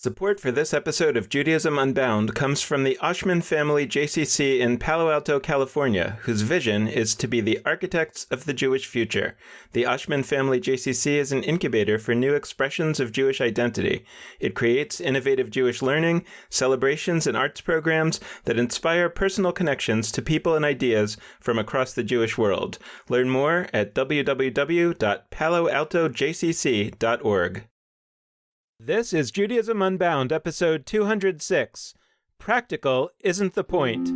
Support for this episode of Judaism Unbound comes from the Oshman Family JCC in Palo Alto, California, whose vision is to be the architects of the Jewish future. The Oshman Family JCC is an incubator for new expressions of Jewish identity. It creates innovative Jewish learning, celebrations, and arts programs that inspire personal connections to people and ideas from across the Jewish world. Learn more at www.paloaltojcc.org. This is Judaism Unbound, episode 206. Practical isn't the point.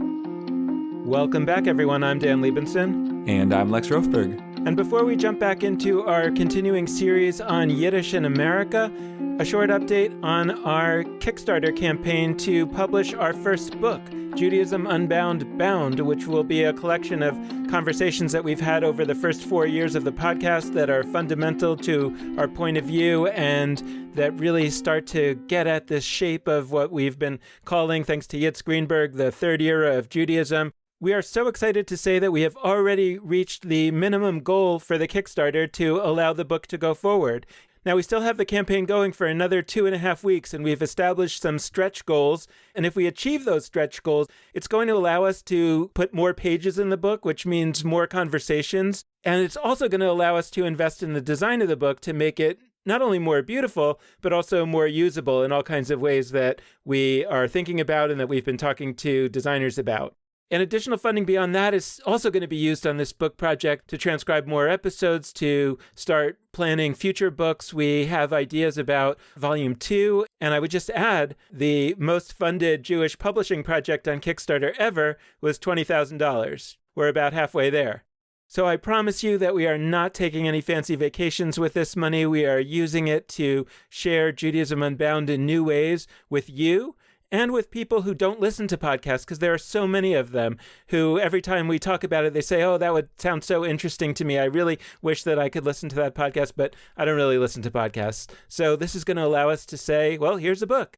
Welcome back, everyone. I'm Dan Liebenson. And I'm Lex Rothberg. And before we jump back into our continuing series on Yiddish in America, a short update on our Kickstarter campaign to publish our first book, Judaism Unbound Bound, which will be a collection of conversations that we've had over the first 4 years of the podcast that are fundamental to our point of view and that really start to get at this shape of what we've been calling, thanks to Yitz Greenberg, the third era of Judaism. We are so excited to say that we have already reached the minimum goal for the Kickstarter to allow the book to go forward. Now, we still have the campaign going for another 2.5 weeks, and we've established some stretch goals. And if we achieve those stretch goals, it's going to allow us to put more pages in the book, which means more conversations. And it's also going to allow us to invest in the design of the book to make it not only more beautiful, but also more usable in all kinds of ways that we are thinking about and that we've been talking to designers about. And additional funding beyond that is also going to be used on this book project to transcribe more episodes, to start planning future books. We have ideas about Volume 2. And I would just add, the most funded Jewish publishing project on Kickstarter ever was $20,000. We're about halfway there. So I promise you that we are not taking any fancy vacations with this money. We are using it to share Judaism Unbound in new ways with you and with people who don't listen to podcasts, because there are so many of them who every time we talk about it, they say, oh, that would sound so interesting to me. I really wish that I could listen to that podcast, but I don't really listen to podcasts. So this is going to allow us to say, well, here's a book.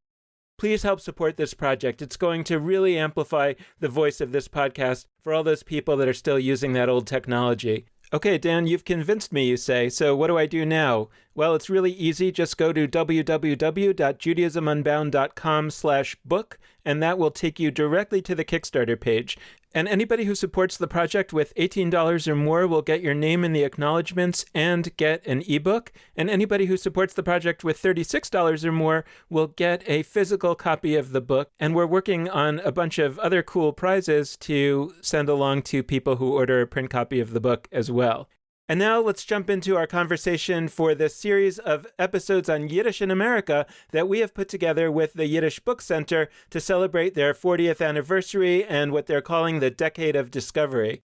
Please help support this project. It's going to really amplify the voice of this podcast for all those people that are still using that old technology. Okay, Dan, you've convinced me, you say. So what do I do now? Well, it's really easy. Just go to www.judaismunbound.com/book, and that will take you directly to the Kickstarter page. And anybody who supports the project with $18 or more will get your name in the acknowledgments and get an ebook. And anybody who supports the project with $36 or more will get a physical copy of the book. And we're working on a bunch of other cool prizes to send along to people who order a print copy of the book as well. And now let's jump into our conversation for this series of episodes on Yiddish in America that we have put together with the Yiddish Book Center to celebrate their 40th anniversary and what they're calling the Decade of Discovery.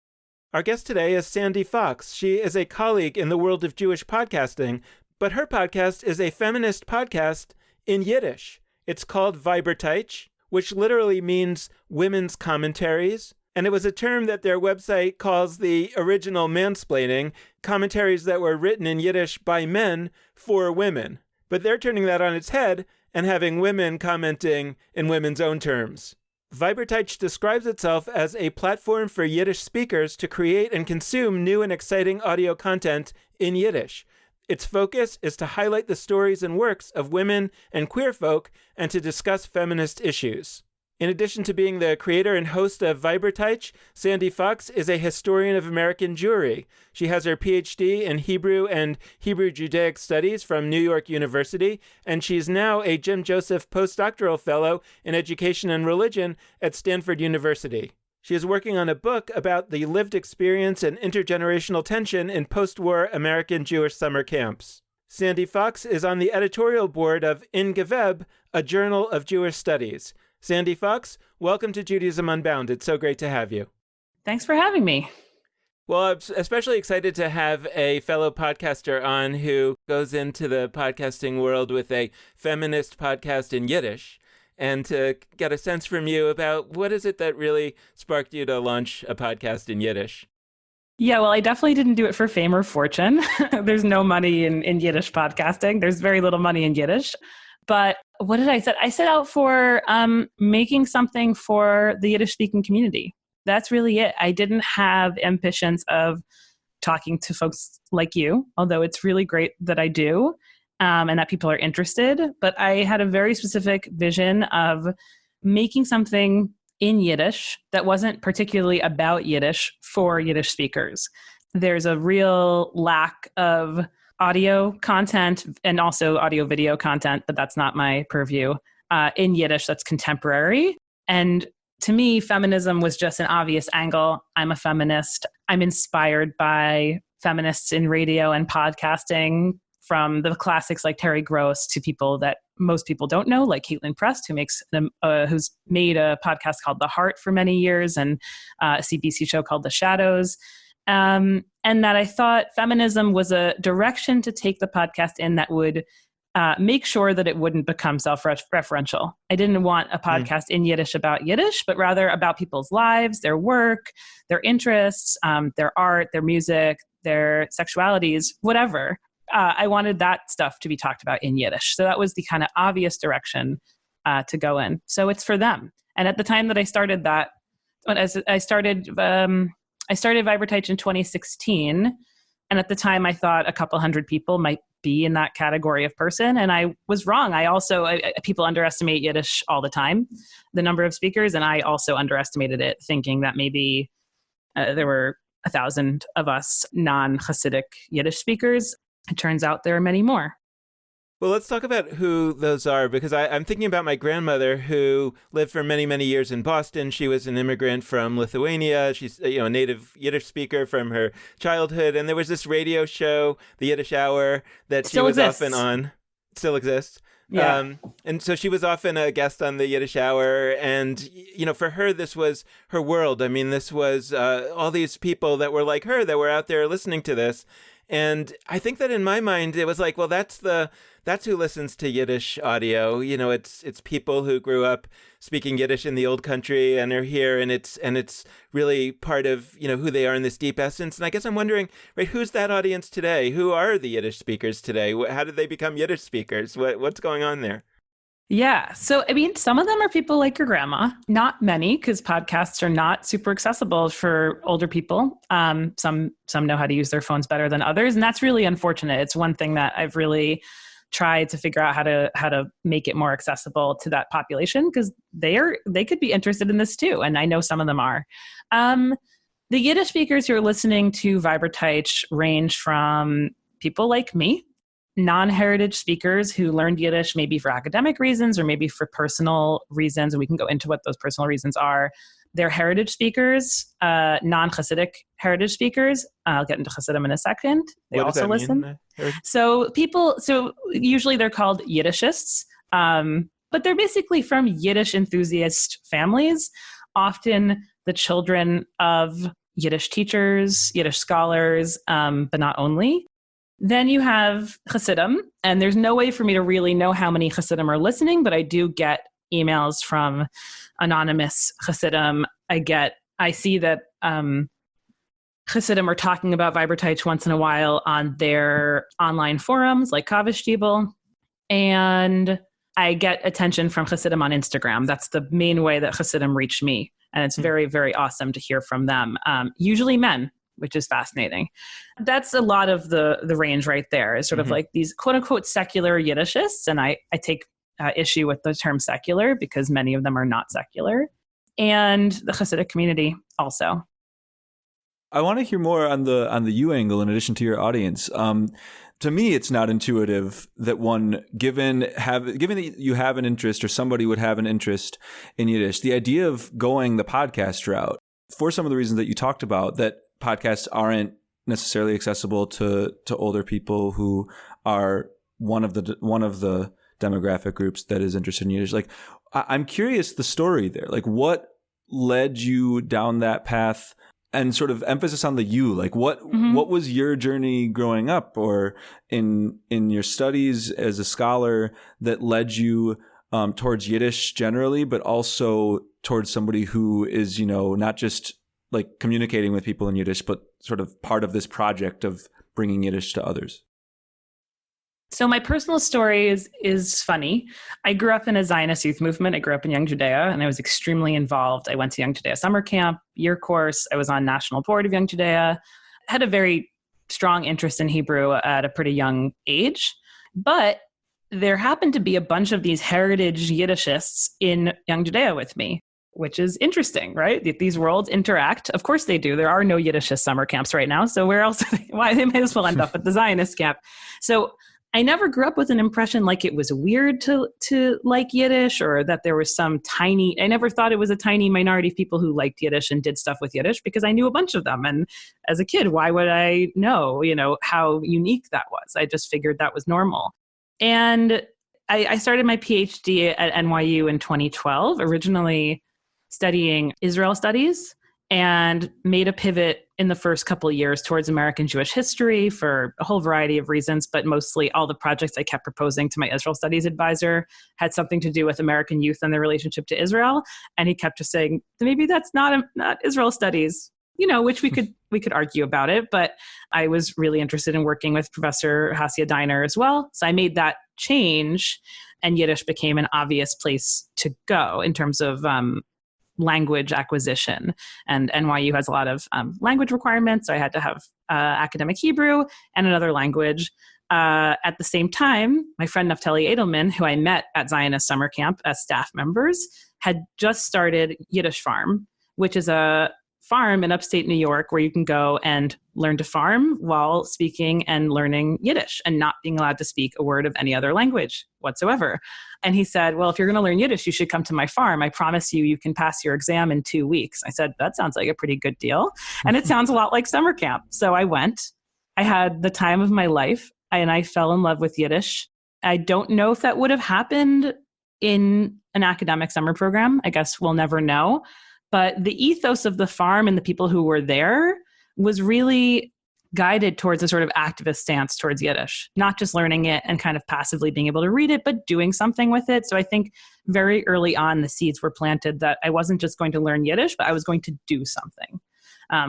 Our guest today is Sandy Fox. She is a colleague in the world of Jewish podcasting, but her podcast is a feminist podcast in Yiddish. It's called Weiberteitsch, which literally means women's commentaries. And it was a term that their website calls the original mansplaining, commentaries that were written in Yiddish by men for women. But they're turning that on its head and having women commenting in women's own terms. Weiberteitsch describes itself as a platform for Yiddish speakers to create and consume new and exciting audio content in Yiddish. Its focus is to highlight the stories and works of women and queer folk and to discuss feminist issues. In addition to being the creator and host of Weiberteitsch, Sandy Fox is a historian of American Jewry. She has her PhD in Hebrew and Hebrew Judaic Studies from New York University, and she's now a Jim Joseph postdoctoral fellow in education and religion at Stanford University. She is working on a book about the lived experience and intergenerational tension in post-war American Jewish summer camps. Sandy Fox is on the editorial board of In Geweb, a journal of Jewish studies. Sandy Fox, welcome to Judaism Unbound. It's so great to have you. Thanks for having me. Well, I'm especially excited to have a fellow podcaster on who goes into the podcasting world with a feminist podcast in Yiddish, and to get a sense from you about what is it that really sparked you to launch a podcast in Yiddish. Yeah, well, I definitely didn't do it for fame or fortune. There's no money in Yiddish podcasting. There's very little money in Yiddish. But what did I set? I set out for making something for the Yiddish-speaking community. That's really it. I didn't have ambitions of talking to folks like you, although it's really great that I do. and that people are interested. But I had a very specific vision of making something in Yiddish that wasn't particularly about Yiddish for Yiddish speakers. There's a real lack of audio content and also audio video content, but that's not my purview, in Yiddish that's contemporary. And to me, feminism was just an obvious angle. I'm a feminist. I'm inspired by feminists in radio and podcasting, from the classics like Terry Gross to people that most people don't know, like Caitlin Prest, who's made a podcast called The Heart for many years, and a CBC show called The Shadows. And that I thought feminism was a direction to take the podcast in that would make sure that it wouldn't become self-referential. I didn't want a podcast in Yiddish about Yiddish, but rather about people's lives, their work, their interests, their art, their music, their sexualities, whatever. I wanted that stuff to be talked about in Yiddish. So that was the kind of obvious direction to go in. So it's for them. And at the time that I started that, I started Viberteich in 2016. And at the time I thought a couple hundred people might be in that category of person. And I was wrong. People underestimate Yiddish all the time, the number of speakers. And I also underestimated it, thinking that maybe there were 1,000 of us non-Hasidic Yiddish speakers. It turns out there are many more. Well, let's talk about who those are, because I'm thinking about my grandmother, who lived for many, many years in Boston. She was an immigrant from Lithuania. She's a native Yiddish speaker from her childhood. And there was this radio show, the Yiddish Hour, that she was often on. Still exists. Yeah. And so she was often a guest on the Yiddish Hour. And, for her, this was her world. I mean, this was all these people that were like her that were out there listening to this. And I think that in my mind, it was like, well, that's who listens to Yiddish audio. It's people who grew up speaking Yiddish in the old country and are here, and it's really part of, who they are in this deep essence. And I guess I'm wondering, right, who's that audience today? Who are the Yiddish speakers today? How did they become Yiddish speakers? What's going on there? Yeah. So, some of them are people like your grandma, not many, because podcasts are not super accessible for older people. Some know how to use their phones better than others. And that's really unfortunate. It's one thing that I've really tried to figure out how to make it more accessible to that population, because they could be interested in this too. And I know some of them are. The Yiddish speakers who are listening to Viberteich range from people like me, non-heritage speakers who learned Yiddish maybe for academic reasons or maybe for personal reasons, and we can go into what those personal reasons are. They're heritage speakers, non-Hasidic heritage speakers. I'll get into Hasidim in a second. They also listen. So usually they're called Yiddishists, but they're basically from Yiddish enthusiast families, often the children of Yiddish teachers, Yiddish scholars, but not only. Then you have Hasidim, and there's no way for me to really know how many Hasidim are listening, but I do get emails from anonymous Hasidim. I see that Hasidim are talking about Viberteich once in a while on their online forums like Kaveh, and I get attention from Hasidim on Instagram. That's the main way that Hasidim reach me, and it's very, very awesome to hear from them. Usually men, which is fascinating. That's a lot of the range right there, is sort of like these quote unquote secular Yiddishists. And I take issue with the term secular because many of them are not secular. And the Hasidic community also. I want to hear more on the you angle in addition to your audience. To me, it's not intuitive that given that you have an interest or somebody would have an interest in Yiddish, the idea of going the podcast route, for some of the reasons that you talked about, that podcasts aren't necessarily accessible to older people who are one of the demographic groups that is interested in Yiddish. Like, I'm curious the story there. Like, what led you down that path, and sort of emphasis on the you? Like, what was your journey growing up or in your studies as a scholar that led you towards Yiddish generally, but also towards somebody who is, not just like communicating with people in Yiddish, but sort of part of this project of bringing Yiddish to others? So my personal story is funny. I grew up in a Zionist youth movement. I grew up in Young Judea, and I was extremely involved. I went to Young Judea summer camp, year course. I was on national board of Young Judea. I had a very strong interest in Hebrew at a pretty young age. But there happened to be a bunch of these heritage Yiddishists in Young Judea with me, which is interesting, right? These worlds interact. Of course they do. There are no Yiddishist summer camps right now. So where else? Why they might as well end up at the Zionist camp. So I never grew up with an impression like it was weird to like Yiddish, or that there was some tiny, I never thought it was a tiny minority of people who liked Yiddish and did stuff with Yiddish, because I knew a bunch of them. And as a kid, why would I know, how unique that was? I just figured that was normal. And I started my PhD at NYU in 2012, originally studying Israel studies, and made a pivot in the first couple of years towards American Jewish history for a whole variety of reasons, but mostly all the projects I kept proposing to my Israel studies advisor had something to do with American youth and their relationship to Israel. And he kept just saying, maybe that's not Israel studies, which we could argue about it. But I was really interested in working with Professor Hasia Diner as well. So I made that change, and Yiddish became an obvious place to go in terms of language acquisition. And NYU has a lot of language requirements. So I had to have academic Hebrew and another language. At the same time, my friend Naftali Edelman, who I met at Zionist summer camp as staff members, had just started Yiddish Farm, which is a farm in upstate New York where you can go and learn to farm while speaking and learning Yiddish and not being allowed to speak a word of any other language whatsoever. And he said, well, if you're going to learn Yiddish, you should come to my farm. I promise you can pass your exam in 2 weeks. I said, that sounds like a pretty good deal. And it sounds a lot like summer camp. So I went. I had the time of my life, and I fell in love with Yiddish. I don't know if that would have happened in an academic summer program. I guess we'll never know. But the ethos of the farm and the people who were there was really guided towards a sort of activist stance towards Yiddish, not just learning it and kind of passively being able to read it, but doing something with it. So I think very early on, the seeds were planted that I wasn't just going to learn Yiddish, but I was going to do something,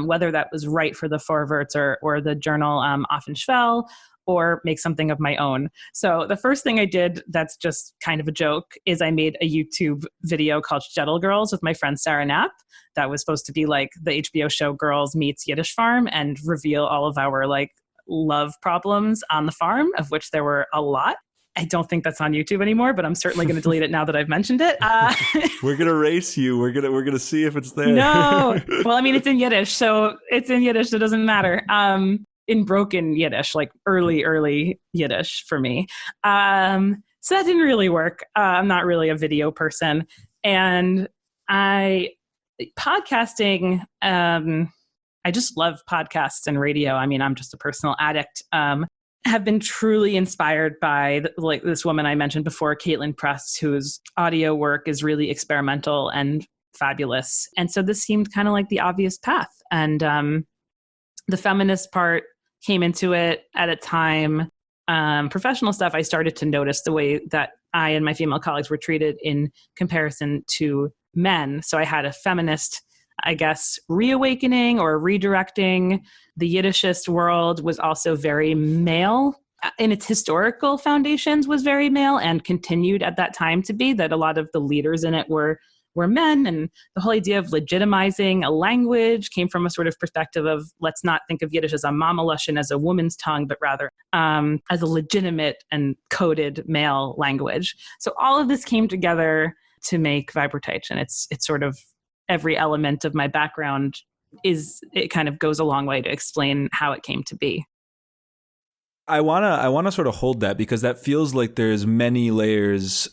whether that was write for the Vorwärts or the journal Offenschwell, or make something of my own. So the first thing I did that's just kind of a joke is I made a YouTube video called Shtetl Girls with my friend Sarah Knapp. That was supposed to be like the HBO show Girls Meets Yiddish Farm and reveal all of our love problems on the farm, of which there were a lot. I don't think that's on YouTube anymore, but I'm certainly going to delete it now that I've mentioned it. We're going to race you. We're going to see if it's there. No. Well, I mean, it's in Yiddish, so it doesn't matter. In broken Yiddish, like early Yiddish for me. So that didn't really work. I'm not really a video person. And podcasting, I just love podcasts and radio. I mean, I'm just a personal addict. Have been truly inspired by this woman I mentioned before, Caitlin Press, whose audio work is really experimental and fabulous. And so this seemed kind of like the obvious path. And the feminist part came into it at a time. Professional stuff, I started to notice the way that I and my female colleagues were treated in comparison to men. So I had a feminist, I guess, reawakening or redirecting. The Yiddishist world was also very male. In its historical foundations was very male and continued at that time to be, that a lot of the leaders in it were men. And the whole idea of legitimizing a language came from a sort of perspective of, let's not think of Yiddish as a mama lashon, as a woman's tongue, but rather as a legitimate and coded male language. So all of this came together to make Viberteich. And it's sort of every element of my background it kind of goes a long way to explain how it came to be. I wanna sort of hold that, because that feels like there's many layers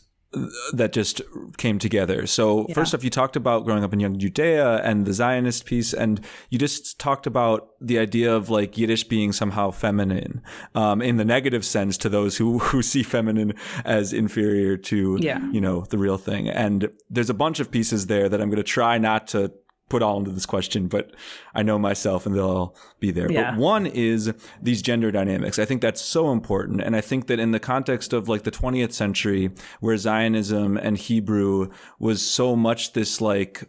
that just came together. So First off, you talked about growing up in Young Judea and the Zionist piece, and you just talked about the idea of Yiddish being somehow feminine, in the negative sense to those who see feminine as inferior to, the real thing. And there's a bunch of pieces there that I'm going to try not to put all into this question, but I know myself and they'll all be there. Yeah. But one is these gender dynamics. I think that's so important. And I think that in the context of the 20th century, where Zionism and Hebrew was so much this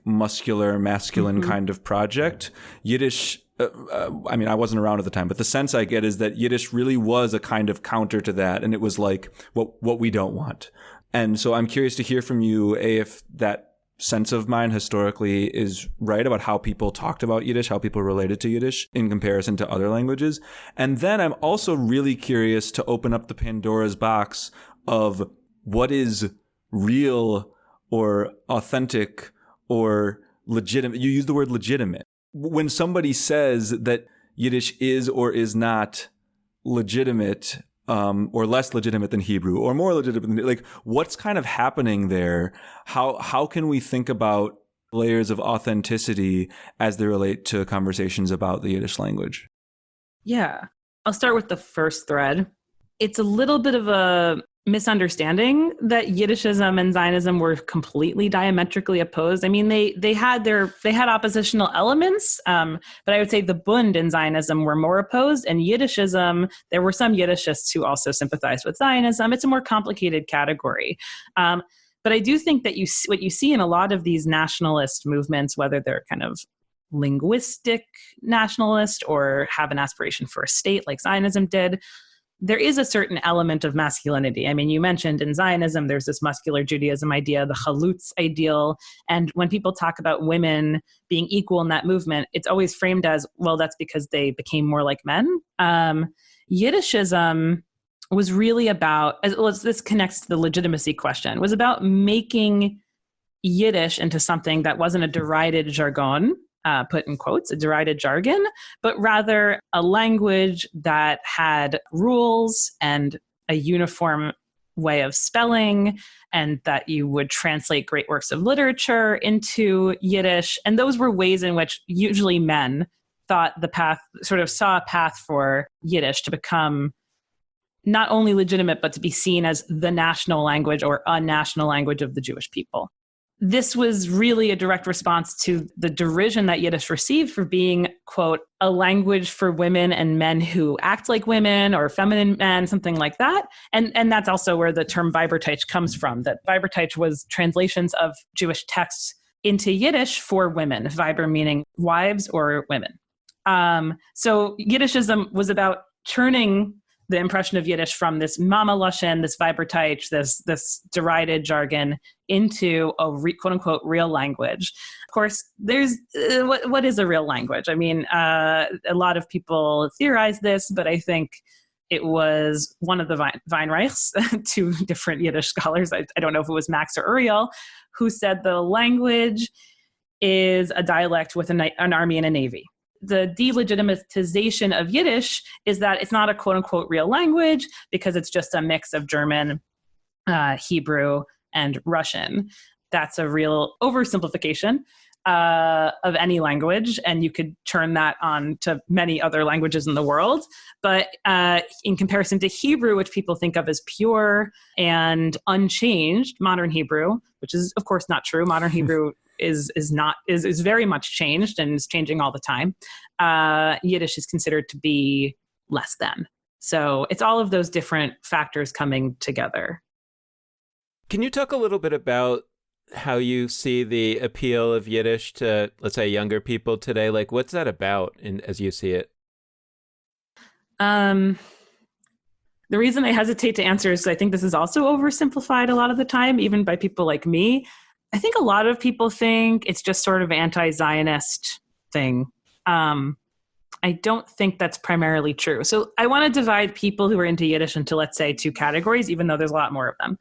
muscular, masculine kind of project, Yiddish, I mean, I wasn't around at the time, but the sense I get is that Yiddish really was a kind of counter to that. And it was what we don't want. And so I'm curious to hear from you, if that sense of mine historically is right about how people talked about Yiddish, how people related to Yiddish in comparison to other languages. And then I'm also really curious to open up the Pandora's box of what is real or authentic or legitimate. You use the word legitimate. When somebody says that Yiddish is or is not legitimate, or less legitimate than Hebrew, or more legitimate than, like, what's kind of happening there? How can we think about layers of authenticity as they relate to conversations about the Yiddish language? Yeah. I'll start with the first thread. It's a little bit of a misunderstanding that Yiddishism and Zionism were completely diametrically opposed. I mean, they had oppositional elements, but I would say the Bund and Zionism were more opposed, and Yiddishism, there were some Yiddishists who also sympathized with Zionism. It's a more complicated category. But I do think that what you see in a lot of these nationalist movements, whether they're kind of linguistic nationalist or have an aspiration for a state like Zionism did, there is a certain element of masculinity. I mean, you mentioned in Zionism, there's this muscular Judaism idea, the Chalutz ideal. And when people talk about women being equal in that movement, it's always framed as, well, that's because they became more like men. Yiddishism was really about, this connects to the legitimacy question, was about making Yiddish into something that wasn't a derided jargon, put in quotes, a derided jargon, but rather a language that had rules and a uniform way of spelling, and that you would translate great works of literature into Yiddish. And those were ways in which usually men thought saw a path for Yiddish to become not only legitimate, but to be seen as the national language or a national language of the Jewish people. This was really a direct response to the derision that Yiddish received for being, quote, a language for women and men who act like women or feminine men, something like that. And that's also where the term Weiberteich comes from, that Weiberteich was translations of Jewish texts into Yiddish for women, Weiber meaning wives or women. So Yiddishism was about turning the impression of Yiddish from this Mama Lashon, this Weiberteich, this derided jargon into a quote unquote real language. Of course, there's what is a real language? I mean, a lot of people theorize this, but I think it was one of the Weinreichs, two different Yiddish scholars. I don't know if it was Max or Uriel, who said the language is a dialect with an army and a navy. The delegitimization of Yiddish is that it's not a quote-unquote real language because it's just a mix of German, Hebrew, and Russian. That's a real oversimplification of any language, and you could turn that on to many other languages in the world. But in comparison to Hebrew, which people think of as pure and unchanged, modern Hebrew, which is of course not true. Modern Hebrew is very much changed and is changing all the time. Yiddish is considered to be less than. So it's all of those different factors coming together. Can you talk a little bit about how you see the appeal of Yiddish to, let's say, younger people today? Like, what's that about as you see it? The reason I hesitate to answer is I think this is also oversimplified a lot of the time, even by people like me. I think a lot of people think it's just sort of anti-Zionist thing. I don't think that's primarily true. So I want to divide people who are into Yiddish into, let's say, two categories, even though there's a lot more of them.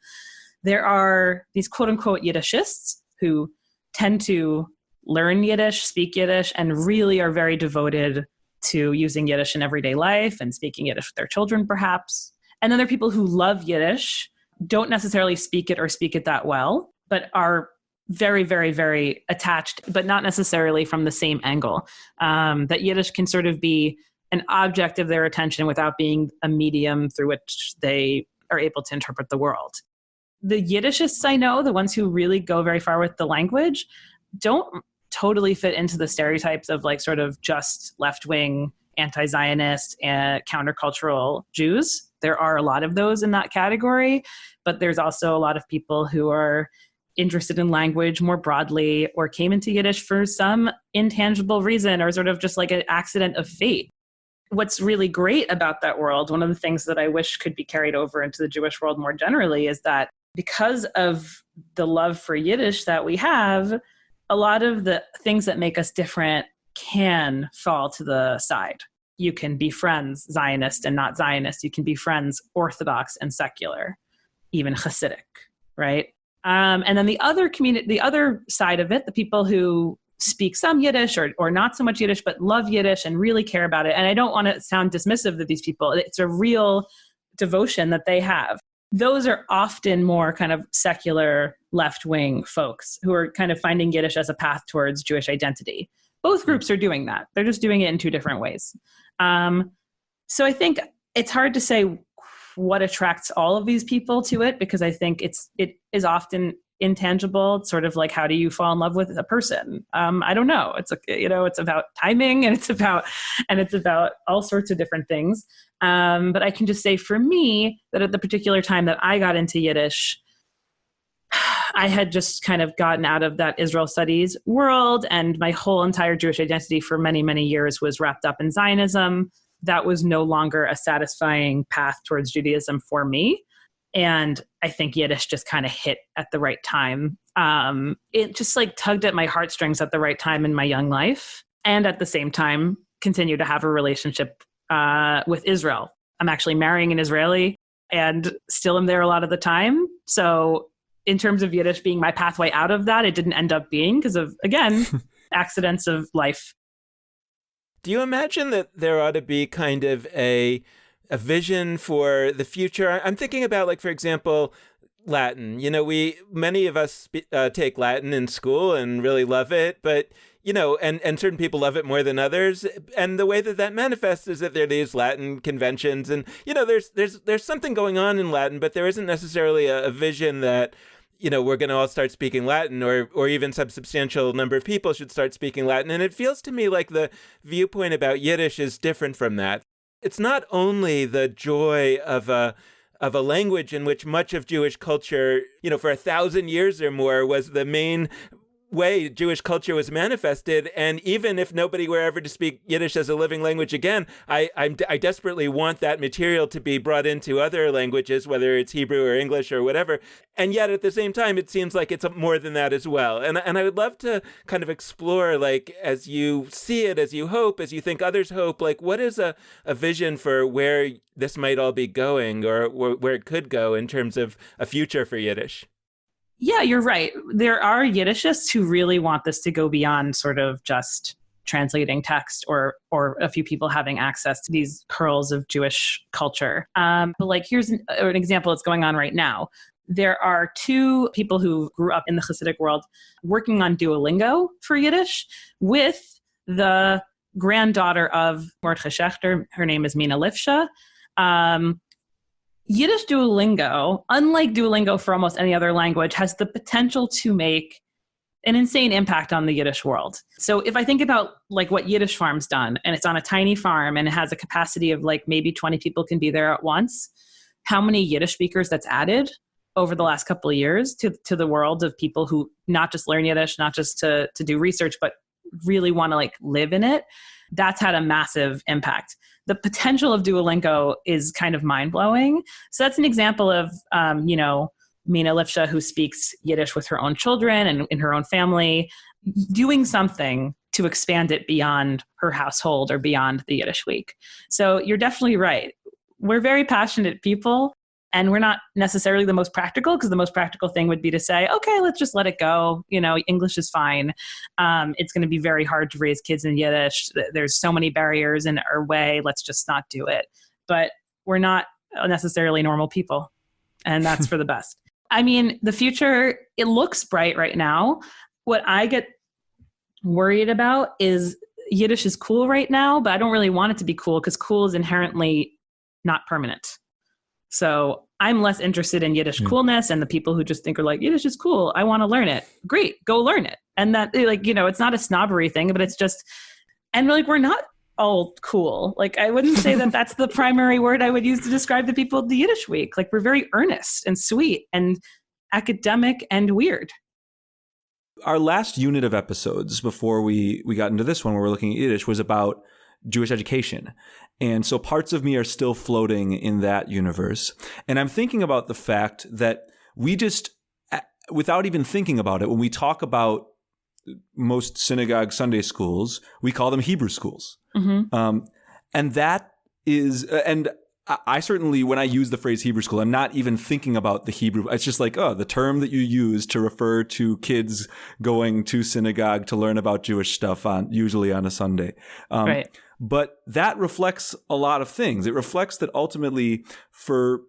There are these quote-unquote Yiddishists who tend to learn Yiddish, speak Yiddish, and really are very devoted to using Yiddish in everyday life and speaking Yiddish with their children, perhaps. And then there are people who love Yiddish, don't necessarily speak it or speak it that well, but are very, very, very attached, but not necessarily from the same angle. That Yiddish can sort of be an object of their attention without being a medium through which they are able to interpret the world. The Yiddishists I know, the ones who really go very far with the language, don't totally fit into the stereotypes of like sort of just left-wing, anti-Zionist, and countercultural Jews. There are a lot of those in that category, but there's also a lot of people who are interested in language more broadly or came into Yiddish for some intangible reason or sort of just like an accident of fate. What's really great about that world, one of the things that I wish could be carried over into the Jewish world more generally, is that because of the love for Yiddish that we have, a lot of the things that make us different can fall to the side. You can be friends, Zionist and not Zionist. You can be friends, Orthodox and secular, even Hasidic, right? And then the other community, the other side of it, the people who speak some Yiddish or not so much Yiddish, but love Yiddish and really care about it. And I don't want to sound dismissive of these people. It's a real devotion that they have. Those are often more kind of secular left-wing folks who are kind of finding Yiddish as a path towards Jewish identity. Both groups are doing that. They're just doing it in two different ways. So I think it's hard to say what attracts all of these people to it, because I think it is often intangible. It's sort of like, how do you fall in love with a person? I don't know. It's about timing, and it's about all sorts of different things. But I can just say for me that at the particular time that I got into Yiddish, I had just kind of gotten out of that Israel studies world, and my whole entire Jewish identity for many, many years was wrapped up in Zionism. That was no longer a satisfying path towards Judaism for me. And I think Yiddish just kind of hit at the right time. It just like tugged at my heartstrings at the right time in my young life. And at the same time, continue to have a relationship with Israel. I'm actually marrying an Israeli and still am there a lot of the time. So in terms of Yiddish being my pathway out of that, it didn't end up being because of, again, accidents of life. Do you imagine that there ought to be kind of a vision for the future? I'm thinking about, like, for example, Latin. Many of us take Latin in school and really love it, but and certain people love it more than others. And the way that manifests is that there are these Latin conventions, and there's something going on in Latin, but there isn't necessarily a vision that we're going to all start speaking Latin, or even some substantial number of people should start speaking Latin. And it feels to me like the viewpoint about Yiddish is different from that. It's not only the joy of a language in which much of Jewish culture, for 1,000 years or more, was the main way Jewish culture was manifested. And even if nobody were ever to speak Yiddish as a living language again, I desperately want that material to be brought into other languages, whether it's Hebrew or English or whatever. And yet at the same time, it seems like it's more than that as well. And I would love to kind of explore, like, as you see it, as you hope, as you think others hope, like, what is a vision for where this might all be going, or where it could go in terms of a future for Yiddish? Yeah, you're right. There are Yiddishists who really want this to go beyond sort of just translating text or a few people having access to these pearls of Jewish culture. But like, here's an example that's going on right now. There are two people who grew up in the Hasidic world working on Duolingo for Yiddish with the granddaughter of Mordechai Shechter. Her name is Mina Lifsha. Yiddish Duolingo, unlike Duolingo for almost any other language, has the potential to make an insane impact on the Yiddish world. So if I think about like what Yiddish Farm's done, and it's on a tiny farm and it has a capacity of like maybe 20 people can be there at once, how many Yiddish speakers that's added over the last couple of years to the world of people who not just learn Yiddish, not just to do research, but really want to like live in it. That's had a massive impact. The potential of Duolingo is kind of mind-blowing. So that's an example of, Mina Lifsha, who speaks Yiddish with her own children and in her own family, doing something to expand it beyond her household or beyond the Yiddish week. So you're definitely right. We're very passionate people, and we're not necessarily the most practical, because the most practical thing would be to say, okay, let's just let it go. English is fine. It's going to be very hard to raise kids in Yiddish. There's so many barriers in our way. Let's just not do it. But we're not necessarily normal people, and that's for the best. I mean, the future, it looks bright right now. What I get worried about is Yiddish is cool right now, but I don't really want it to be cool, because cool is inherently not permanent. So I'm less interested in Yiddish coolness and the people who just think are like, Yiddish is cool, I want to learn it. Great, go learn it. And that, like, it's not a snobbery thing, but it's just, and like, we're not all cool. Like, I wouldn't say that that's the primary word I would use to describe the people of the Yiddish week. Like, we're very earnest and sweet and academic and weird. Our last unit of episodes before we got into this one where we're looking at Yiddish was about Jewish education. And so parts of me are still floating in that universe. And I'm thinking about the fact that we just, without even thinking about it, when we talk about most synagogue Sunday schools, we call them Hebrew schools. And that is, and I certainly, when I use the phrase Hebrew school, I'm not even thinking about the Hebrew. It's just like, the term that you use to refer to kids going to synagogue to learn about Jewish stuff usually on a Sunday. Right. But that reflects a lot of things. It reflects that ultimately, for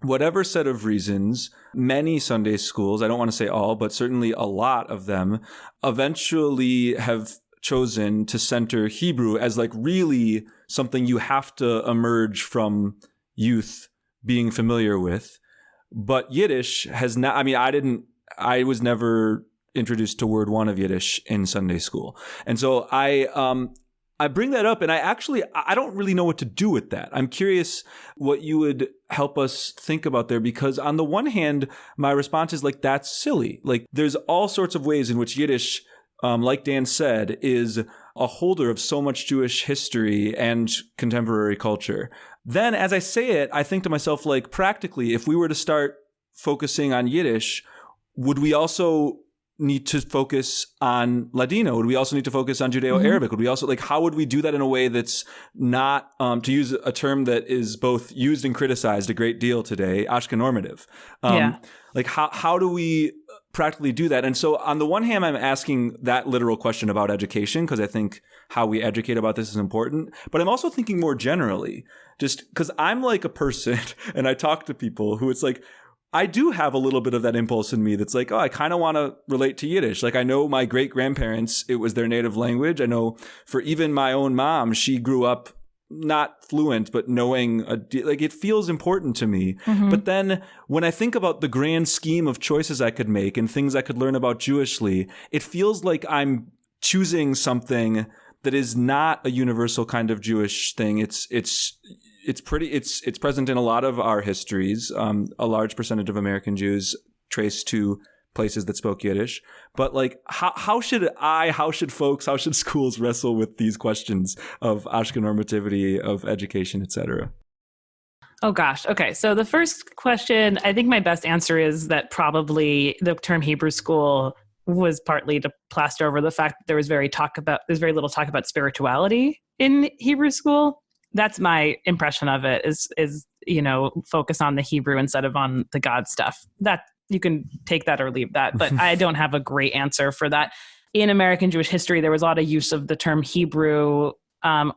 whatever set of reasons, many Sunday schools, I don't want to say all, but certainly a lot of them, eventually have chosen to center Hebrew as like really something you have to emerge from youth being familiar with. But Yiddish has not, I was never introduced to word one of Yiddish in Sunday school. And so I bring that up, and I don't really know what to do with that. I'm curious what you would help us think about there, because on the one hand, my response is like, that's silly. Like, there's all sorts of ways in which Yiddish, like Dan said, is a holder of so much Jewish history and contemporary culture. Then, as I say it, I think to myself, like, practically, if we were to start focusing on Yiddish, would we also need to focus on Ladino? Would we also need to focus on Judeo-Arabic? Would we also, like, how would we do that in a way that's not, to use a term that is both used and criticized a great deal today, Ashkenormative? Like, how do we practically do that? And so on the one hand, I'm asking that literal question about education, because I think how we educate about this is important. But I'm also thinking more generally, just because I'm like a person and I talk to people who it's like, I do have a little bit of that impulse in me that's like, I kind of want to relate to Yiddish. Like, I know my great-grandparents, it was their native language. I know for even my own mom, she grew up not fluent, but knowing, like, it feels important to me. But then when I think about the grand scheme of choices I could make and things I could learn about Jewishly, it feels like I'm choosing something that is not a universal kind of Jewish thing. It's present in a lot of our histories. A large percentage of American Jews trace to places that spoke Yiddish. But like, how should schools wrestle with these questions of Ashkenormativity, of education, etc.? Oh gosh. Okay. So the first question, I think my best answer is that probably the term Hebrew school was partly to plaster over the fact that there's very little talk about spirituality in Hebrew school. That's my impression of it, is focus on the Hebrew instead of on the God stuff. That you can take that or leave that, but I don't have a great answer for that. In American Jewish history, there was a lot of use of the term Hebrew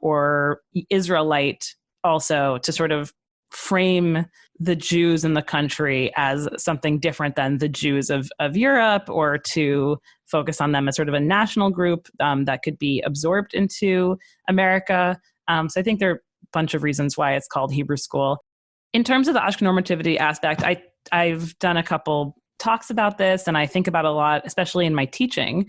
or Israelite also to sort of frame the Jews in the country as something different than the Jews of Europe, or to focus on them as sort of a national group that could be absorbed into America. So I think there are a bunch of reasons why it's called Hebrew school. In terms of the Ashkenormativity aspect, I've done a couple talks about this, and I think about it a lot, especially in my teaching.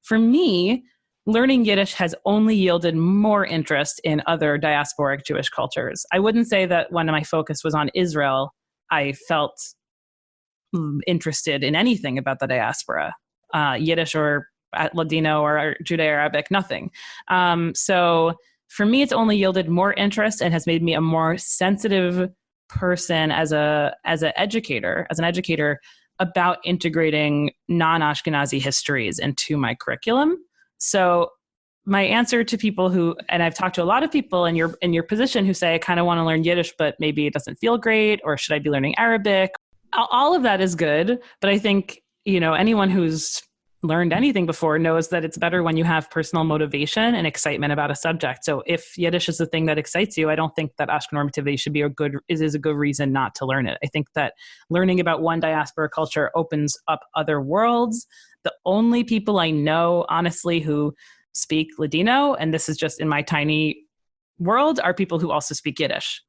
For me, learning Yiddish has only yielded more interest in other diasporic Jewish cultures. I wouldn't say that when my focus was on Israel, I felt interested in anything about the diaspora, Yiddish or Ladino or Judeo-Arabic, nothing. So for me, it's only yielded more interest and has made me a more sensitive person as an educator about integrating non-Ashkenazi histories into my curriculum. So my answer to people who, and I've talked to a lot of people in your position who say, I kind of want to learn Yiddish, but maybe it doesn't feel great, or should I be learning Arabic? All of that is good, but I think, anyone who's learned anything before knows that it's better when you have personal motivation and excitement about a subject. So if Yiddish is the thing that excites you, I don't think that Ashkenormativity should be a good reason not to learn it. I think that learning about one diaspora culture opens up other worlds. The only people I know, honestly, who speak Ladino, and this is just in my tiny world, are people who also speak Yiddish,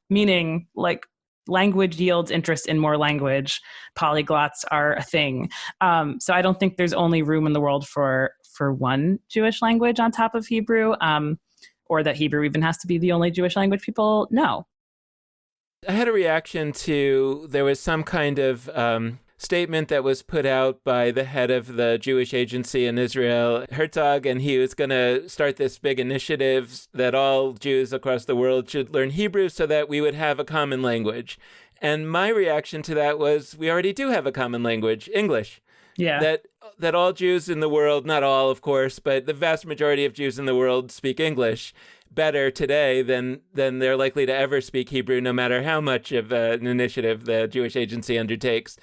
meaning like language yields interest in more language. Polyglots are a thing. So I don't think there's only room in the world for one Jewish language on top of Hebrew, or that Hebrew even has to be the only Jewish language people know. I had a reaction to, there was some kind of statement that was put out by the head of the Jewish agency in Israel, Herzog, and he was going to start this big initiative that all Jews across the world should learn Hebrew so that we would have a common language. And my reaction to that was, we already do have a common language, English. Yeah. That all Jews in the world, not all, of course, but the vast majority of Jews in the world speak English better today than they're likely to ever speak Hebrew, no matter how much of an initiative the Jewish Agency undertakes.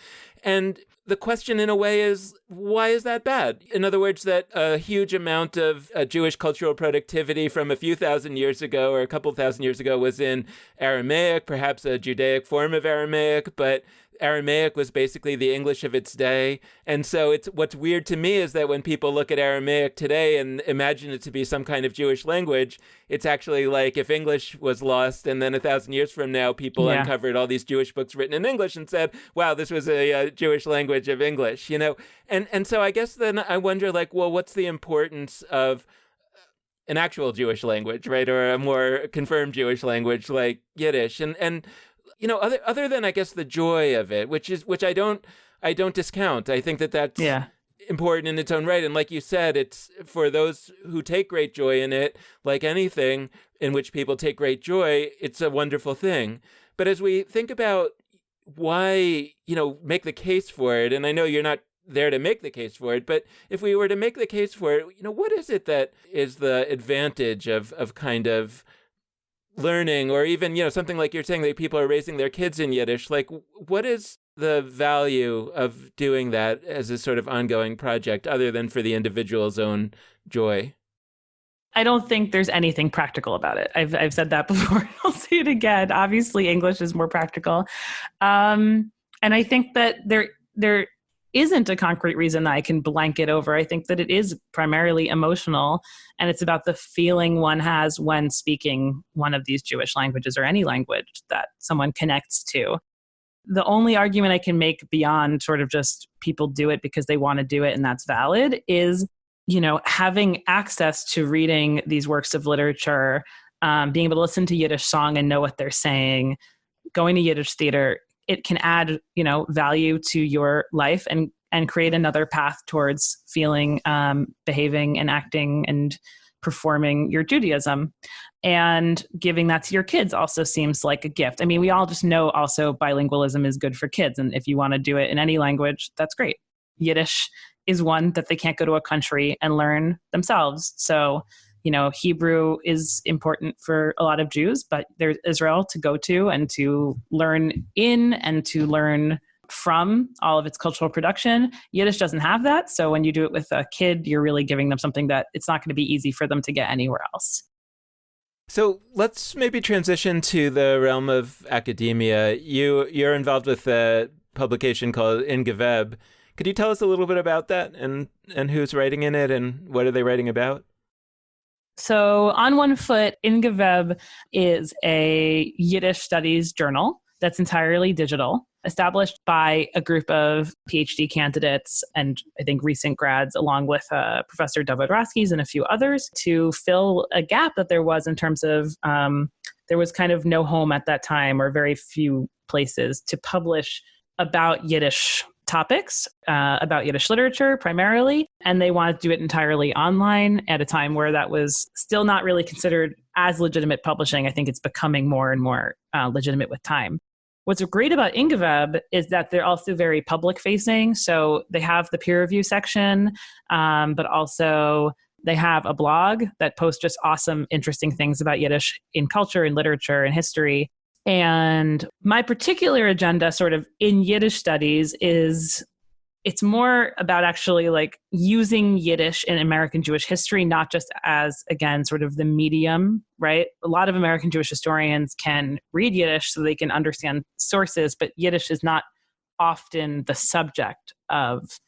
And the question, in a way, is, why is that bad? In other words, that a huge amount of Jewish cultural productivity from a few thousand years ago or a couple thousand years ago was in Aramaic, perhaps a Judaic form of Aramaic, but Aramaic was basically the English of its day. And so what's weird to me is that when people look at Aramaic today and imagine it to be some kind of Jewish language, it's actually like if English was lost and then 1,000 years from now, people uncovered all these Jewish books written in English and said, wow, this was a Jewish language of English, you know? And so I guess then I wonder, like, well, what's the importance of an actual Jewish language, right? Or a more confirmed Jewish language like Yiddish. And you know, other than, I guess, the joy of it, which I don't discount. I think that's important in its own right. And like you said, it's for those who take great joy in it, like anything in which people take great joy, it's a wonderful thing. But as we think about why, you know, make the case for it, and I know you're not there to make the case for it, but if we were to make the case for it, you know, what is it that is the advantage of kind of learning, or even, you know, something like you're saying that people are raising their kids in Yiddish? Like, what is the value of doing that as a sort of ongoing project other than for the individual's own joy? I don't think there's anything practical about it. I've said that before. I'll say it again. Obviously, English is more practical. And I think that there isn't a concrete reason that I can blanket over. I think that it is primarily emotional, and it's about the feeling one has when speaking one of these Jewish languages or any language that someone connects to. The only argument I can make beyond sort of just people do it because they want to do it and that's valid is, you know, having access to reading these works of literature, being able to listen to Yiddish song and know what they're saying, going to Yiddish theater. It can add, you know, value to your life and create another path towards feeling, behaving and acting and performing your Judaism. And giving that to your kids also seems like a gift. I mean, we all just know also bilingualism is good for kids. And if you want to do it in any language, that's great. Yiddish is one that they can't go to a country and learn themselves. So, you know, Hebrew is important for a lot of Jews, but there's Israel to go to and to learn in and to learn from all of its cultural production. Yiddish doesn't have that. So when you do it with a kid, you're really giving them something that it's not going to be easy for them to get anywhere else. So let's maybe transition to the realm of academia. You're involved with a publication called In Geveb. Could you tell us a little bit about that and who's writing in it and what are they writing about? So On One Foot, In Geveb is a Yiddish studies journal that's entirely digital, established by a group of PhD candidates and I think recent grads, along with Professor David Raskis and a few others, to fill a gap that there was in terms of there was kind of no home at that time or very few places to publish about Yiddish topics, about Yiddish literature primarily, and they wanted to do it entirely online at a time where that was still not really considered as legitimate publishing. I think it's becoming more and more legitimate with time. What's great about In Geveb is that they're also very public facing. So they have the peer review section, but also they have a blog that posts just awesome, interesting things about Yiddish in culture and literature and history. And my particular agenda sort of in Yiddish studies is it's more about actually like using Yiddish in American Jewish history, not just as, again, sort of the medium, right? A lot of American Jewish historians can read Yiddish so they can understand sources, but Yiddish is not often the subject of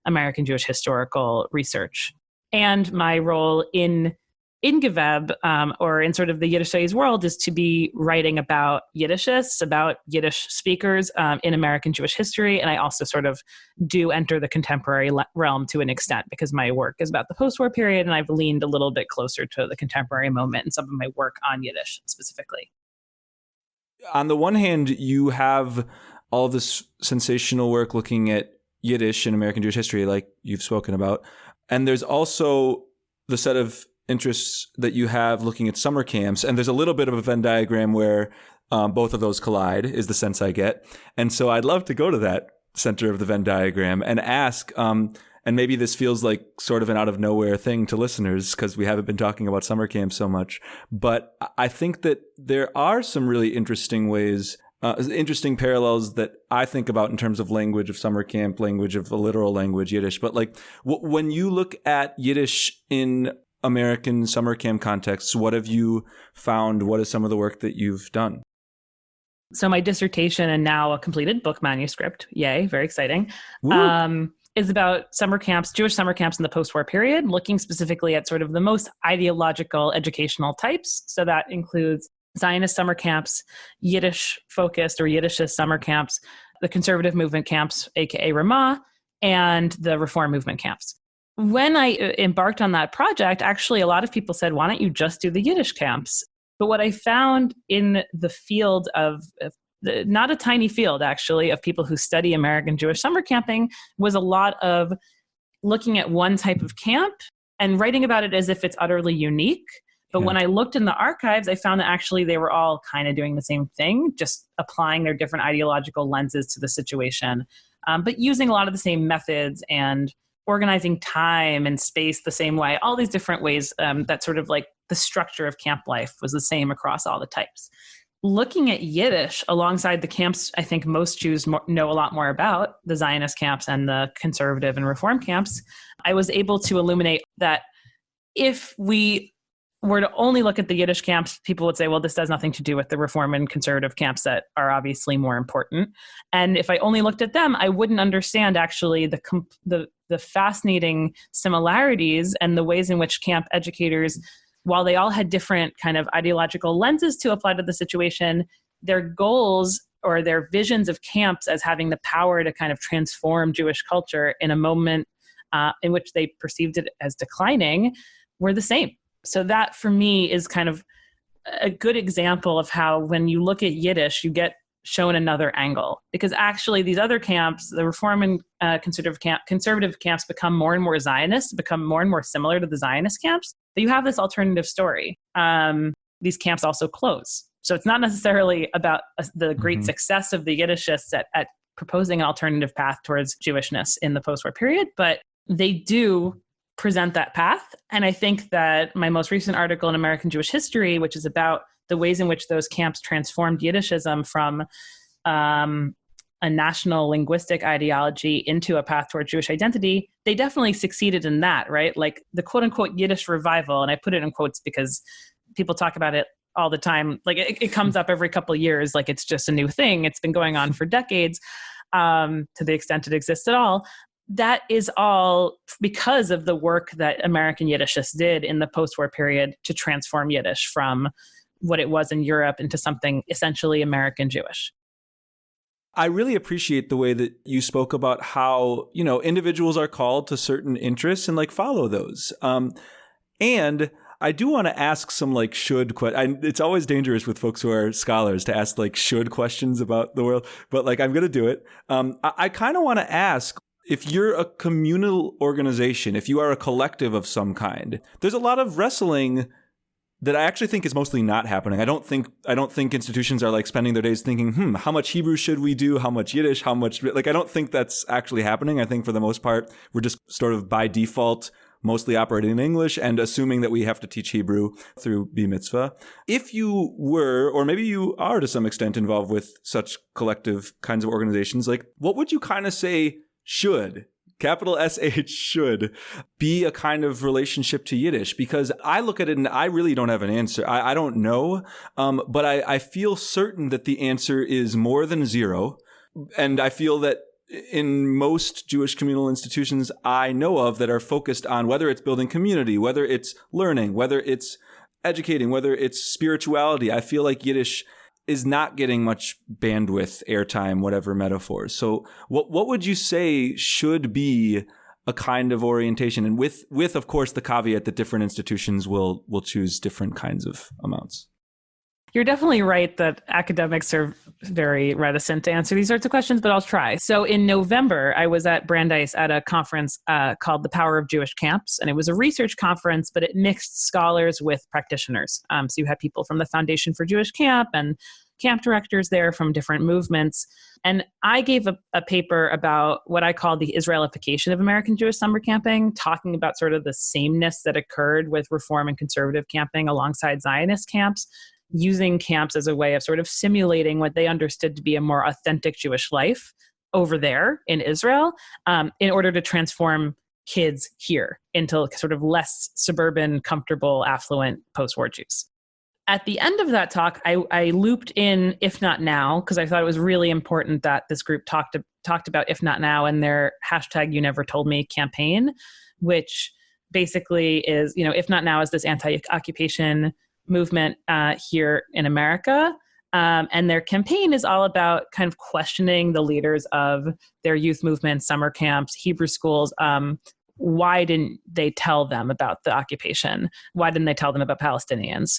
American Jewish historical research. And my role in Geveb, or in sort of the Yiddish studies world, is to be writing about Yiddishists, about Yiddish speakers in American Jewish history. And I also sort of do enter the contemporary realm to an extent because my work is about the post-war period and I've leaned a little bit closer to the contemporary moment in some of my work on Yiddish specifically. On the one hand, you have all this sensational work looking at Yiddish in American Jewish history, like you've spoken about. And there's also the set of interests that you have looking at summer camps. And there's a little bit of a Venn diagram where both of those collide, is the sense I get. And so I'd love to go to that center of the Venn diagram and ask, and maybe this feels like sort of an out of nowhere thing to listeners because we haven't been talking about summer camp so much, but I think that there are some really interesting ways, interesting parallels that I think about in terms of language of summer camp, language of a literal language, Yiddish. But like when you look at Yiddish in American summer camp contexts, what have you found? What is some of the work that you've done? So my dissertation and now a completed book manuscript, yay, very exciting, is about summer camps, Jewish summer camps in the post-war period, looking specifically at sort of the most ideological educational types. So that includes Zionist summer camps, Yiddish-focused or Yiddishist summer camps, the conservative movement camps, aka Ramah, and the reform movement camps. When I embarked on that project, actually a lot of people said, why don't you just do the Yiddish camps? But what I found in the field of not a tiny field, actually, of people who study American Jewish summer camping was a lot of looking at one type of camp and writing about it as if it's utterly unique. But when I looked in the archives, I found that actually they were all kind of doing the same thing, just applying their different ideological lenses to the situation, but using a lot of the same methods and organizing time and space the same way, all these different ways that sort of like the structure of camp life was the same across all the types. Looking at Yiddish alongside the camps I think most Jews know a lot more about, the Zionist camps and the conservative and reform camps, I was able to illuminate that if we were to only look at the Yiddish camps, people would say, well, this has nothing to do with the reform and conservative camps that are obviously more important. And if I only looked at them, I wouldn't understand actually the fascinating similarities and the ways in which camp educators, while they all had different kind of ideological lenses to apply to the situation, their goals or their visions of camps as having the power to kind of transform Jewish culture in a moment in which they perceived it as declining were the same. So that for me is kind of a good example of how when you look at Yiddish, you get shown another angle, because actually these other camps, the reform and conservative camps become more and more Zionist, become more and more similar to the Zionist camps. But you have this alternative story. These camps also close. So it's not necessarily about the great success of the Yiddishists at proposing an alternative path towards Jewishness in the post-war period, but they do present that path. And I think that my most recent article in American Jewish History, which is about the ways in which those camps transformed Yiddishism from a national linguistic ideology into a path toward Jewish identity, they definitely succeeded in that, right? Like the quote unquote Yiddish revival, and I put it in quotes because people talk about it all the time. Like it comes up every couple of years, like it's just a new thing. It's been going on for decades, to the extent it exists at all. That is all because of the work that American Yiddishists did in the post-war period to transform Yiddish from what it was in Europe into something essentially American Jewish. I really appreciate the way that you spoke about how, individuals are called to certain interests and like follow those. And I do want to ask some should questions. It's always dangerous with folks who are scholars to ask should questions about the world, but I'm going to do it. I kind of want to ask, if you're a communal organization, if you are a collective of some kind, there's a lot of wrestling that I actually think is mostly not happening. I don't think institutions are spending their days thinking, how much Hebrew should we do? How much Yiddish? How much, I don't think that's actually happening. I think for the most part, we're just sort of by default mostly operating in English and assuming that we have to teach Hebrew through B Mitzvah. If you were, or maybe you are to some extent involved with such collective kinds of organizations, what would you kind of say should, capital SH, should be a kind of relationship to Yiddish? Because I look at it and I really don't have an answer. I don't know, but I feel certain that the answer is more than zero. And I feel that in most Jewish communal institutions I know of that are focused on whether it's building community, whether it's learning, whether it's educating, whether it's spirituality, I feel like Yiddish is not getting much bandwidth, airtime, whatever metaphors. So what would you say should be a kind of orientation? And with of course the caveat that different institutions will choose different kinds of amounts. You're definitely right that academics are very reticent to answer these sorts of questions, but I'll try. So in November, I was at Brandeis at a conference called The Power of Jewish Camps, and it was a research conference, but it mixed scholars with practitioners. So you had people from the Foundation for Jewish Camp and camp directors there from different movements. And I gave a paper about what I call the Israelification of American Jewish summer camping, talking about sort of the sameness that occurred with Reform and conservative camping alongside Zionist camps, using camps as a way of sort of simulating what they understood to be a more authentic Jewish life over there in Israel, in order to transform kids here into sort of less suburban, comfortable, affluent post-war Jews. At the end of that talk, I looped in If Not Now, because I thought it was really important that this group talked about If Not Now and their hashtag You Never Told Me campaign, which basically is, If Not Now is this anti-occupation movement here in America. And their campaign is all about kind of questioning the leaders of their youth movement, summer camps, Hebrew schools. Why didn't they tell them about the occupation? Why didn't they tell them about Palestinians?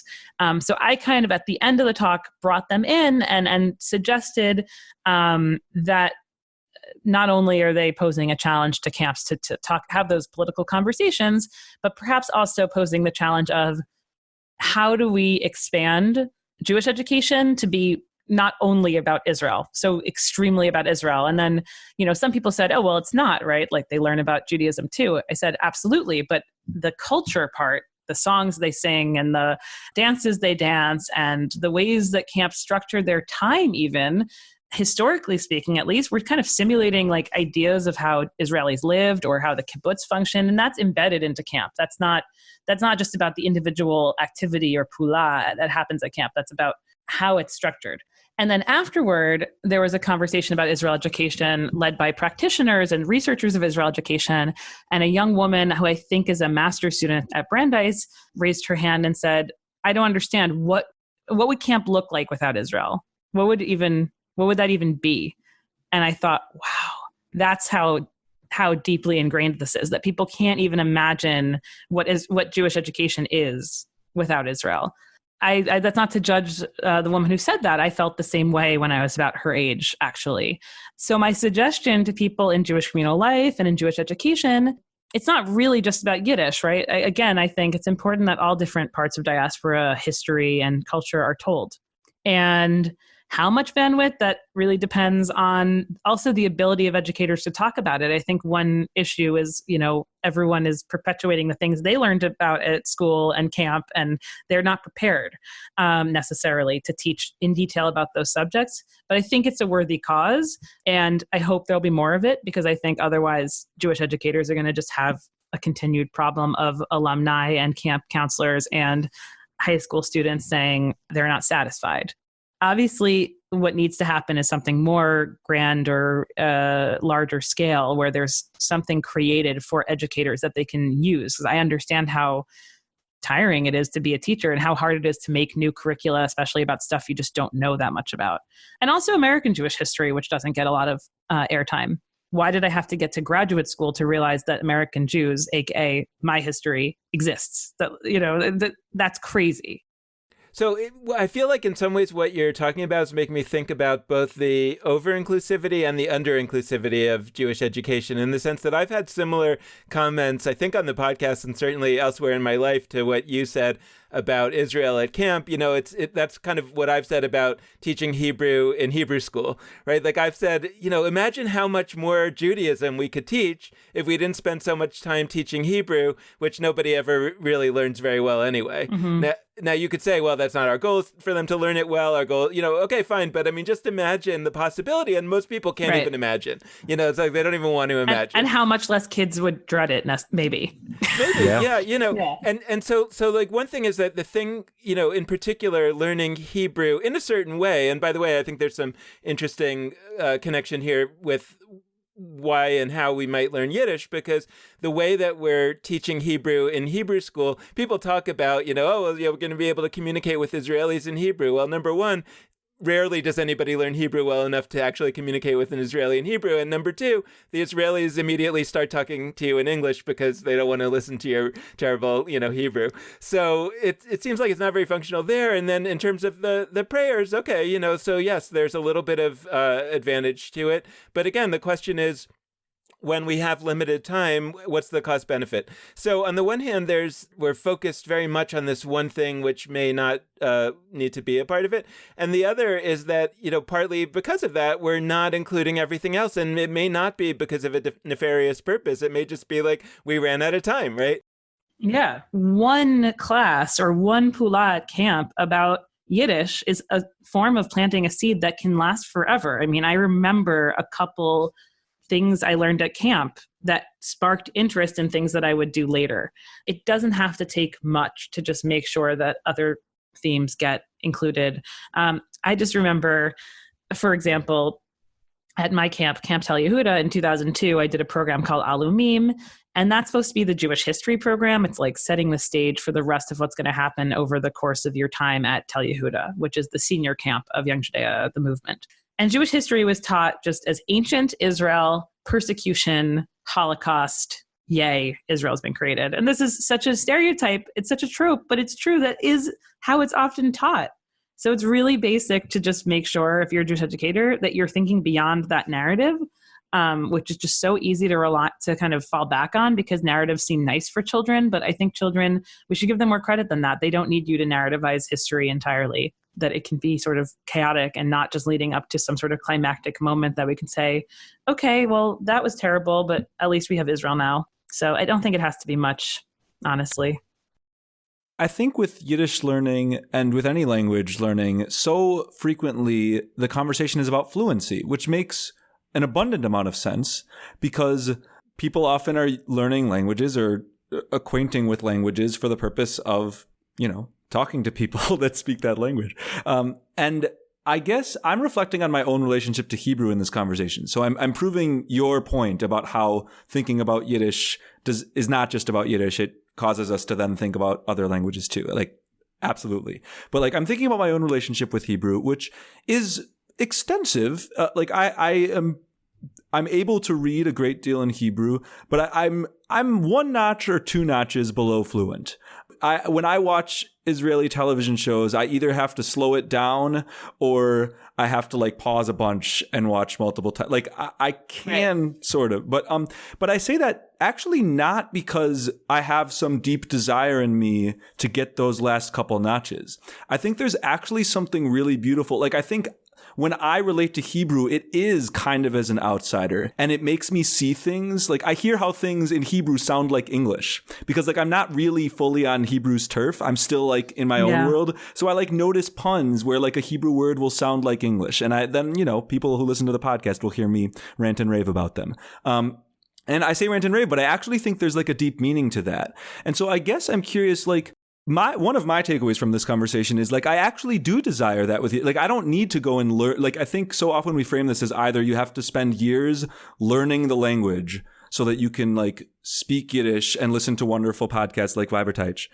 So I kind of, at the end of the talk, brought them in and suggested that not only are they posing a challenge to camps to have those political conversations, but perhaps also posing the challenge of how do we expand Jewish education to be not only about Israel, so extremely about Israel. And then, some people said, oh, well, it's not, right? Like they learn about Judaism too. I said, absolutely. But the culture part, the songs they sing and the dances they dance and the ways that camps structure their time, even historically speaking, at least, we're kind of simulating like ideas of how Israelis lived or how the kibbutz function. And that's embedded into camp. That's not just about the individual activity or pula that happens at camp. That's about how it's structured. And then afterward, there was a conversation about Israel education led by practitioners and researchers of Israel education. And a young woman who I think is a master's student at Brandeis raised her hand and said, I don't understand, what would camp look like without Israel? What would that even be? And I thought, wow, that's how deeply ingrained this is, that people can't even imagine what Jewish education is without Israel. I that's not to judge the woman who said that. I felt the same way when I was about her age, actually. So my suggestion to people in Jewish communal life and in Jewish education, it's not really just about Yiddish, right? I think it's important that all different parts of diaspora history and culture are told. And how much bandwidth, that really depends on also the ability of educators to talk about it. I think one issue is, everyone is perpetuating the things they learned about at school and camp, and they're not prepared necessarily to teach in detail about those subjects. But I think it's a worthy cause, and I hope there'll be more of it, because I think otherwise Jewish educators are going to just have a continued problem of alumni and camp counselors and high school students saying they're not satisfied. Obviously, what needs to happen is something more grand or larger scale, where there's something created for educators that they can use. Because I understand how tiring it is to be a teacher and how hard it is to make new curricula, especially about stuff you just don't know that much about. And also American Jewish history, which doesn't get a lot of airtime. Why did I have to get to graduate school to realize that American Jews, aka my history, exists? That's crazy. So I feel like in some ways what you're talking about is making me think about both the over-inclusivity and the under-inclusivity of Jewish education, in the sense that I've had similar comments, I think on the podcast and certainly elsewhere in my life, to what you said about Israel at camp. That's kind of what I've said about teaching Hebrew in Hebrew school, right? Like I've said, imagine how much more Judaism we could teach if we didn't spend so much time teaching Hebrew, which nobody ever really learns very well anyway. Mm-hmm. Now you could say, well, that's not our goal for them to learn it well. Our goal, okay, fine. But I mean, just imagine the possibility. And most people can't even imagine. It's like they don't even want to imagine. And how much less kids would dread it, maybe. Maybe, yeah. And so like one thing is that the thing, in particular, learning Hebrew in a certain way. And by the way, I think there's some interesting connection here with why and how we might learn Yiddish, because the way that we're teaching Hebrew in Hebrew school, people talk about, we're going to be able to communicate with Israelis in Hebrew. Well, number one, rarely does anybody learn Hebrew well enough to actually communicate with an Israeli in Hebrew. And number two, the Israelis immediately start talking to you in English because they don't want to listen to your terrible, Hebrew. So it seems like it's not very functional there. And then in terms of the prayers, okay, so yes, there's a little bit of advantage to it. But again, the question is, when we have limited time, what's the cost benefit? So on the one hand, we're focused very much on this one thing, which may not need to be a part of it. And the other is that, partly because of that, we're not including everything else. And it may not be because of a nefarious purpose. It may just be like we ran out of time, right? Yeah. One class or one pula at camp about Yiddish is a form of planting a seed that can last forever. I mean, I remember a couple things I learned at camp that sparked interest in things that I would do later. It doesn't have to take much to just make sure that other themes get included. I just remember, for example, at my camp, Camp Tel Yehuda in 2002, I did a program called Alumim, and that's supposed to be the Jewish history program. It's like setting the stage for the rest of what's going to happen over the course of your time at Tel Yehuda, which is the senior camp of Young Judea, the movement. And Jewish history was taught just as ancient Israel, persecution, Holocaust, yay, Israel's been created. And this is such a stereotype. It's such a trope, but it's true. That is how it's often taught. So it's really basic to just make sure, if you're a Jewish educator, that you're thinking beyond that narrative, which is just so easy to kind of fall back on because narratives seem nice for children. But I think children, we should give them more credit than that. They don't need you to narrativize history entirely, that it can be sort of chaotic and not just leading up to some sort of climactic moment that we can say, okay, well, that was terrible, but at least we have Israel now. So I don't think it has to be much, honestly. I think with Yiddish learning and with any language learning, so frequently the conversation is about fluency, which makes an abundant amount of sense because people often are learning languages or acquainting with languages for the purpose of, talking to people that speak that language. And I guess I'm reflecting on my own relationship to Hebrew in this conversation. So I'm proving your point about how thinking about Yiddish is not just about Yiddish. It causes us to then think about other languages too. Like, absolutely. But like, I'm thinking about my own relationship with Hebrew, which is extensive. I'm able to read a great deal in Hebrew, but I'm one notch or two notches below fluent. When I watch Israeli television shows, I either have to slow it down or I have to like pause a bunch and watch multiple times. Like I can sort of, but I say that actually not because I have some deep desire in me to get those last couple notches. I think there's actually something really beautiful. Like I think when I relate to Hebrew, it is kind of as an outsider, and it makes me see things. Like I hear how things in Hebrew sound like English because like I'm not really fully on Hebrew's turf. I'm still like in my own world. So I like notice puns where like a Hebrew word will sound like English. And then, people who listen to the podcast will hear me rant and rave about them. And I say rant and rave, but I actually think there's like a deep meaning to that. And so I guess I'm curious, like, one of my takeaways from this conversation is like I actually do desire that with you. Like I don't need to go and learn. Like I think so often we frame this as either you have to spend years learning the language so that you can like speak Yiddish and listen to wonderful podcasts like Weiberteich,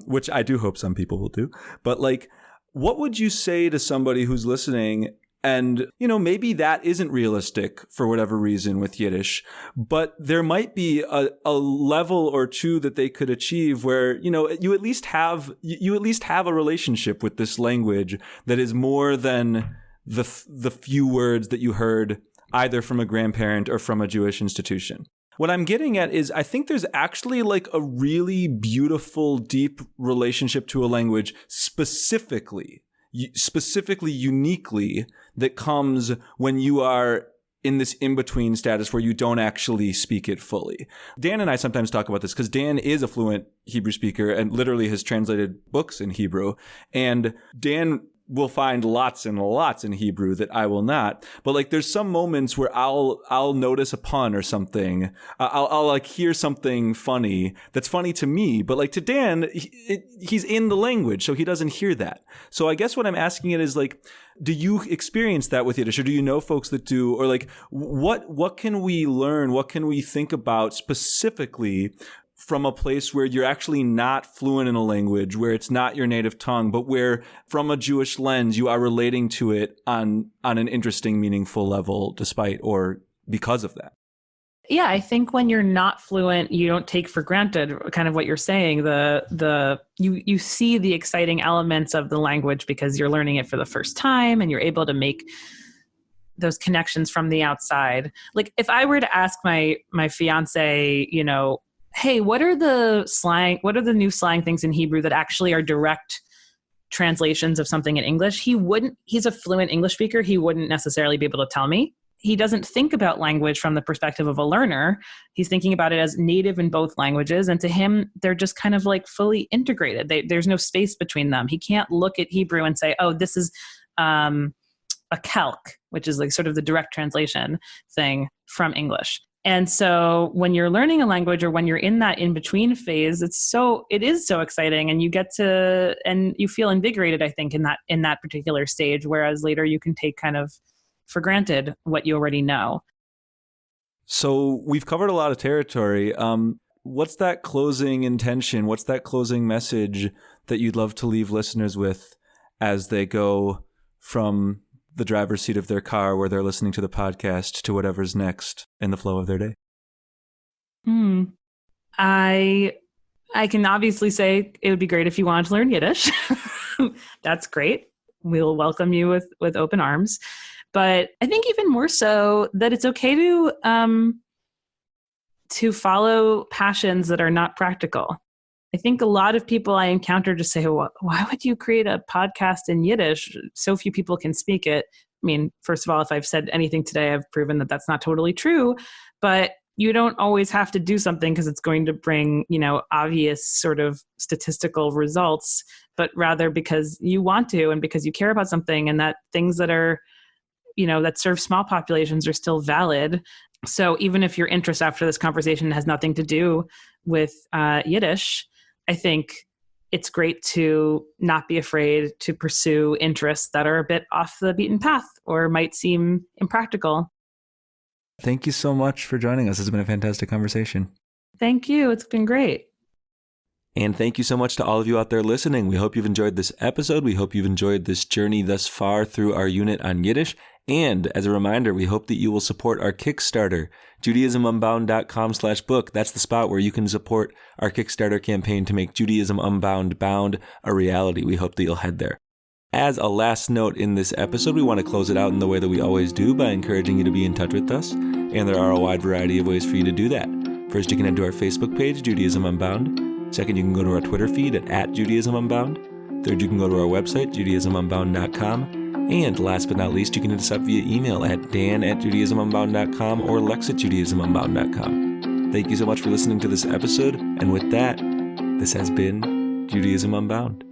which I do hope some people will do. But like, what would you say to somebody who's listening? And, maybe that isn't realistic for whatever reason with Yiddish, but there might be a level or two that they could achieve where, you at least have a relationship with this language that is more than the few words that you heard either from a grandparent or from a Jewish institution. What I'm getting at is I think there's actually like a really beautiful, deep relationship to a language specifically, uniquely, that comes when you are in this in-between status where you don't actually speak it fully. Dan and I sometimes talk about this because Dan is a fluent Hebrew speaker and literally has translated books in Hebrew. And Dan will find lots and lots in Hebrew that I will not. But like, there's some moments where I'll notice a pun or something. I'll like hear something funny that's funny to me, but like to Dan, he's in the language, so he doesn't hear that. So I guess what I'm asking it is like, do you experience that with Yiddish, or do you know folks that do, or like, what can we learn? What can we think about specifically from a place where you're actually not fluent in a language, where it's not your native tongue, but where from a Jewish lens, you are relating to it on an interesting, meaningful level, despite or because of that? Yeah, I think when you're not fluent, you don't take for granted kind of what you're saying. You see the exciting elements of the language because you're learning it for the first time and you're able to make those connections from the outside. Like if I were to ask my fiance, you know, hey, what are the new slang things in Hebrew that actually are direct translations of something in English? He's a fluent English speaker. He wouldn't necessarily be able to tell me. He doesn't think about language from the perspective of a learner. He's thinking about it as native in both languages. And to him, they're just kind of like fully integrated. There's no space between them. He can't look at Hebrew and say, oh, this is a calque, which is like sort of the direct translation thing from English. And so when you're learning a language or when you're in that in-between phase, it is so exciting, and you feel invigorated, I think, in that particular stage, whereas later you can take kind of for granted what you already know. So we've covered a lot of territory. What's that closing intention? What's that closing message that you'd love to leave listeners with as they go from the driver's seat of their car where they're listening to the podcast to whatever's next in the flow of their day? I can obviously say it would be great if you wanted to learn Yiddish. That's great. We'll welcome you with open arms. But I think even more so that it's okay to follow passions that are not practical. I think a lot of people I encounter just say, well, why would you create a podcast in Yiddish? So few people can speak it. I mean, first of all, if I've said anything today, I've proven that that's not totally true. But you don't always have to do something because it's going to bring, obvious sort of statistical results, but rather because you want to and because you care about something, and that things that are, that serve small populations are still valid. So even if your interest after this conversation has nothing to do with Yiddish, I think it's great to not be afraid to pursue interests that are a bit off the beaten path or might seem impractical. Thank you so much for joining us. It's been a fantastic conversation. Thank you. It's been great. And thank you so much to all of you out there listening. We hope you've enjoyed this episode. We hope you've enjoyed this journey thus far through our unit on Yiddish. And as a reminder, we hope that you will support our Kickstarter, JudaismUnbound.com/book. That's the spot where you can support our Kickstarter campaign to make Judaism Unbound Bound a reality. We hope that you'll head there. As a last note in this episode, we want to close it out in the way that we always do by encouraging you to be in touch with us. And there are a wide variety of ways for you to do that. First, you can head to our Facebook page, Judaism Unbound. Second, you can go to our Twitter feed at Judaism Unbound. Third, you can go to our website, JudaismUnbound.com. And last but not least, you can hit us up via email at dan@JudaismUnbound.com or lex@JudaismUnbound.com. Thank you so much for listening to this episode. And with that, this has been Judaism Unbound.